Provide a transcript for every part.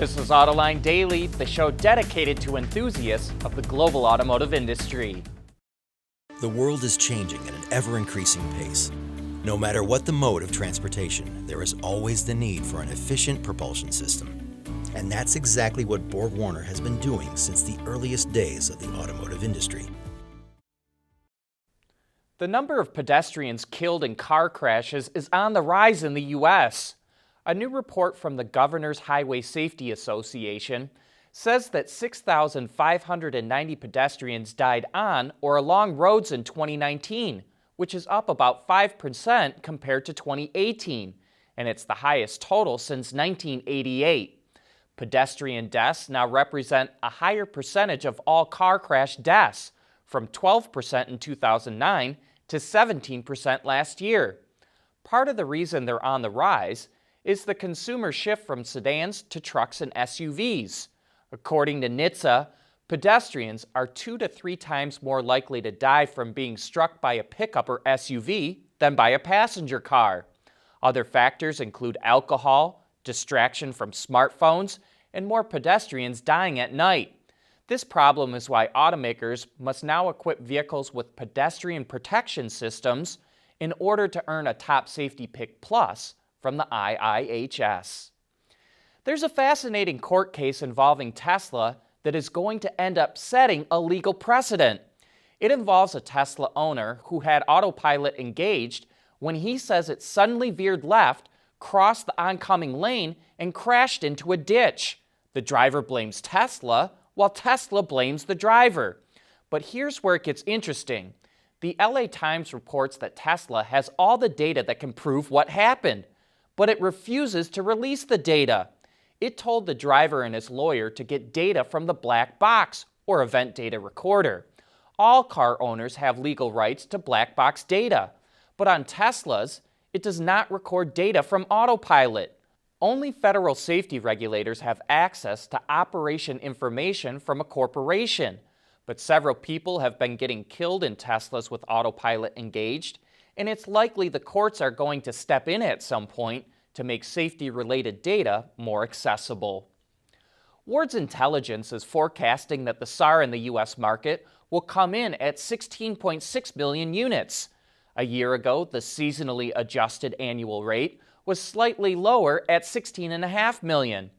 This is Autoline Daily, the show dedicated to enthusiasts of the global automotive industry. The world is changing at an ever-increasing pace. No matter what the mode of transportation, there is always the need for an efficient propulsion system. And that's exactly what Borg-Warner has been doing since the earliest days of the automotive industry. The number of pedestrians killed in car crashes is on the rise in the U.S. A new report from the Governor's Highway Safety Association says that 6,590 pedestrians died on or along roads in 2019, which is up about 5% compared to 2018, and it's the highest total since 1988. Pedestrian deaths now represent a higher percentage of all car crash deaths, from 12% in 2009 to 17% last year. Part of the reason they're on the rise is the consumer shift from sedans to trucks and SUVs. According to NHTSA, pedestrians are 2 to 3 times more likely to die from being struck by a pickup or SUV than by a passenger car. Other factors include alcohol, distraction from smartphones, and more pedestrians dying at night. This problem is why automakers must now equip vehicles with pedestrian protection systems in order to earn a Top Safety Pick Plus from the IIHS. There's a fascinating court case involving Tesla that is going to end up setting a legal precedent. It involves a Tesla owner who had Autopilot engaged when he says it suddenly veered left, crossed the oncoming lane, and crashed into a ditch. The driver blames Tesla, while Tesla blames the driver. But here's where it gets interesting. The LA Times reports that Tesla has all the data that can prove what happened, but it refuses to release the data. It told the driver and his lawyer to get data from the black box, or event data recorder. All car owners have legal rights to black box data, but on Teslas, it does not record data from Autopilot. Only federal safety regulators have access to operation information from a corporation, but several people have been getting killed in Teslas with Autopilot engaged, and it's likely the courts are going to step in at some point to make safety-related data more accessible. Ward's Intelligence is forecasting that the SAAR in the U.S. market will come in at 16.6 million units. A year ago, the seasonally adjusted annual rate was slightly lower at 16.5 million.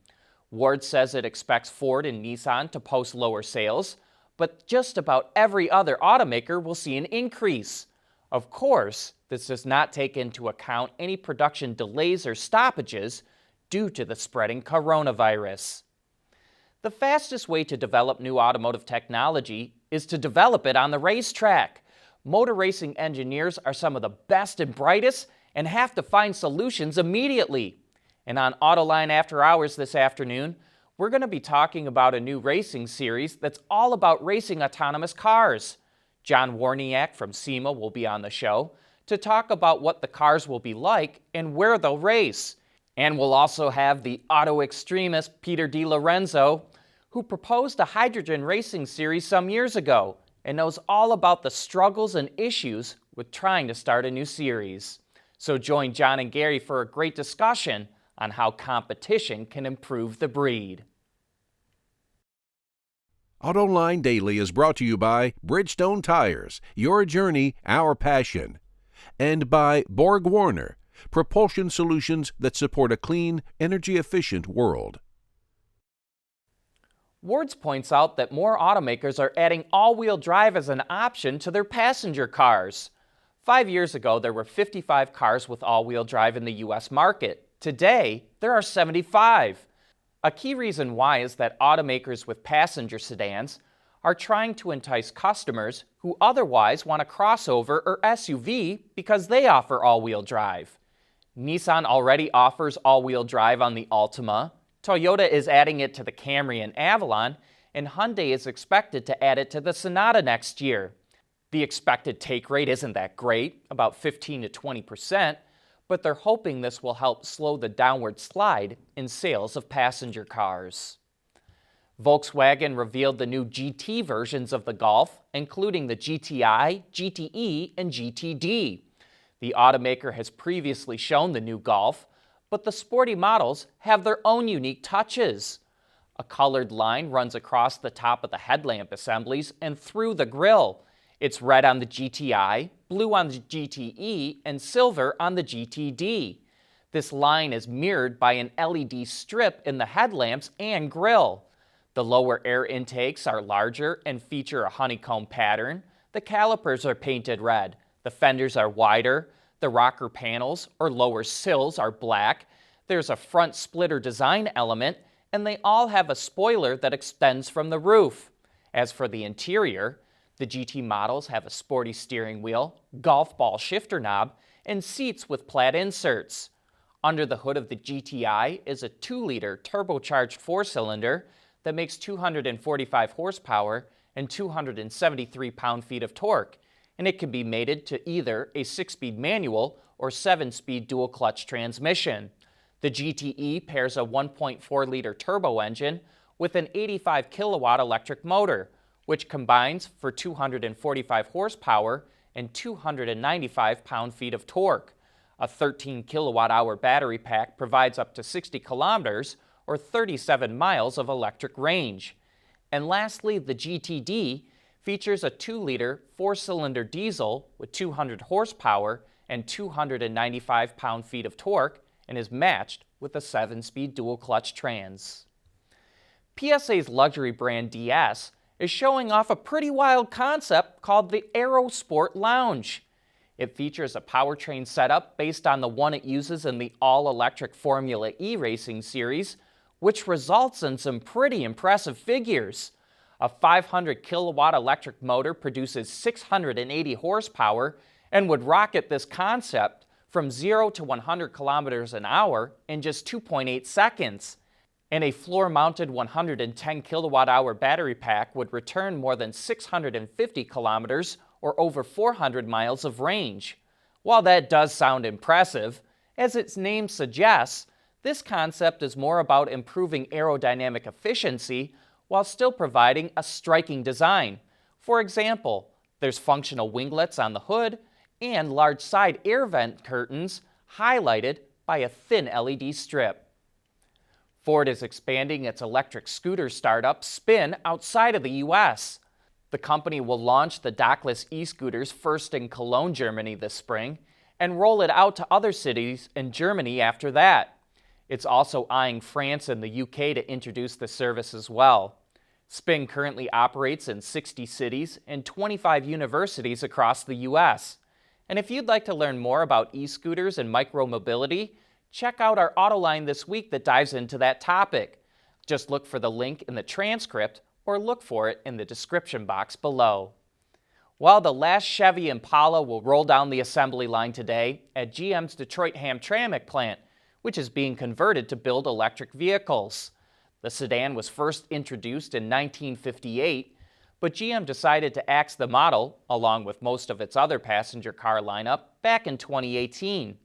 Ward says it expects Ford and Nissan to post lower sales, but just about every other automaker will see an increase. Of course, this does not take into account any production delays or stoppages due to the spreading coronavirus. The fastest way to develop new automotive technology is to develop it on the racetrack. Motor racing engineers are some of the best and brightest and have to find solutions immediately. And on Autoline After Hours this afternoon, we're going to be talking about a new racing series that's all about racing autonomous cars. John Warniak from SEMA will be on the show to talk about what the cars will be like and where they'll race. And we'll also have the auto extremist Peter DiLorenzo, who proposed a hydrogen racing series some years ago and knows all about the struggles and issues with trying to start a new series. So join John and Gary for a great discussion on how competition can improve the breed. Autoline Daily is brought to you by Bridgestone Tires, your journey, our passion, and by Borg-Warner, propulsion solutions that support a clean, energy-efficient world. Wards points out that more automakers are adding all-wheel drive as an option to their passenger cars. 5 years ago, there were 55 cars with all-wheel drive in the U.S. market. Today, there are 75. A key reason why is that automakers with passenger sedans are trying to entice customers who otherwise want a crossover or SUV because they offer all-wheel drive. Nissan already offers all-wheel drive on the Altima, Toyota is adding it to the Camry and Avalon, and Hyundai is expected to add it to the Sonata next year. The expected take rate isn't that great, about 15 to 20%, but they're hoping this will help slow the downward slide in sales of passenger cars. Volkswagen revealed the new GT versions of the Golf, including the GTI, GTE, and GTD. The automaker has previously shown the new Golf, but the sporty models have their own unique touches. A colored line runs across the top of the headlamp assemblies and through the grille. It's red on the GTI, blue on the GTE, and silver on the GTD. This line is mirrored by an LED strip in the headlamps and grille. The lower air intakes are larger and feature a honeycomb pattern. The calipers are painted red. The fenders are wider. The rocker panels or lower sills are black. There's a front splitter design element, and they all have a spoiler that extends from the roof. As for the interior, the GT models have a sporty steering wheel, golf ball shifter knob, and seats with plaid inserts. Under the hood of the GTI is a 2-liter turbocharged 4-cylinder that makes 245 horsepower and 273 pound-feet of torque, and it can be mated to either a 6-speed manual or 7-speed dual-clutch transmission. The GTE pairs a 1.4-liter turbo engine with an 85-kilowatt electric motor, which combines for 245 horsepower and 295 pound-feet of torque. A 13-kilowatt-hour battery pack provides up to 60 kilometers or 37 miles of electric range. And lastly, the GTD features a 2-liter 4-cylinder diesel with 200 horsepower and 295 pound-feet of torque and is matched with a 7-speed dual-clutch trans. PSA's luxury brand DS is showing off a pretty wild concept called the Aero Sport Lounge. It features a powertrain setup based on the one it uses in the all-electric Formula E racing series, which results in some pretty impressive figures. A 500-kilowatt electric motor produces 680 horsepower and would rocket this concept from 0 to 100 kilometers an hour in just 2.8 seconds. And a floor-mounted 110 kilowatt-hour battery pack would return more than 650 kilometers or over 400 miles of range. While that does sound impressive, as its name suggests, this concept is more about improving aerodynamic efficiency while still providing a striking design. For example, there's functional winglets on the hood and large side air vent curtains highlighted by a thin LED strip. Ford is expanding its electric scooter startup Spin outside of the U.S. The company will launch the dockless e-scooters first in Cologne, Germany this spring, and roll it out to other cities in Germany after that. It's also eyeing France and the UK to introduce the service as well. Spin currently operates in 60 cities and 25 universities across the U.S. And if you'd like to learn more about e-scooters and micromobility, check out our Autoline this week that dives into that topic. Just look for the link in the transcript or look for it in the description box below. Well, the last Chevy Impala will roll down the assembly line today at GM's Detroit Hamtramck plant, which is being converted to build electric vehicles. The sedan was first introduced in 1958, but GM decided to axe the model, along with most of its other passenger car lineup, back in 2018.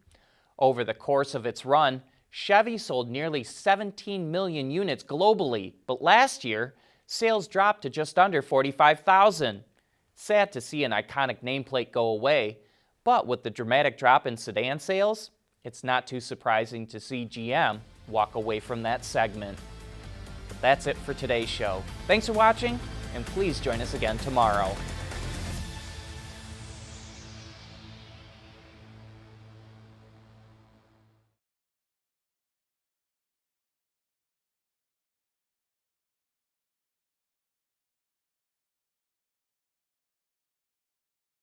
Over the course of its run, Chevy sold nearly 17 million units globally, but last year, sales dropped to just under 45,000. Sad to see an iconic nameplate go away, but with the dramatic drop in sedan sales, it's not too surprising to see GM walk away from that segment. But that's it for today's show. Thanks for watching, and please join us again tomorrow.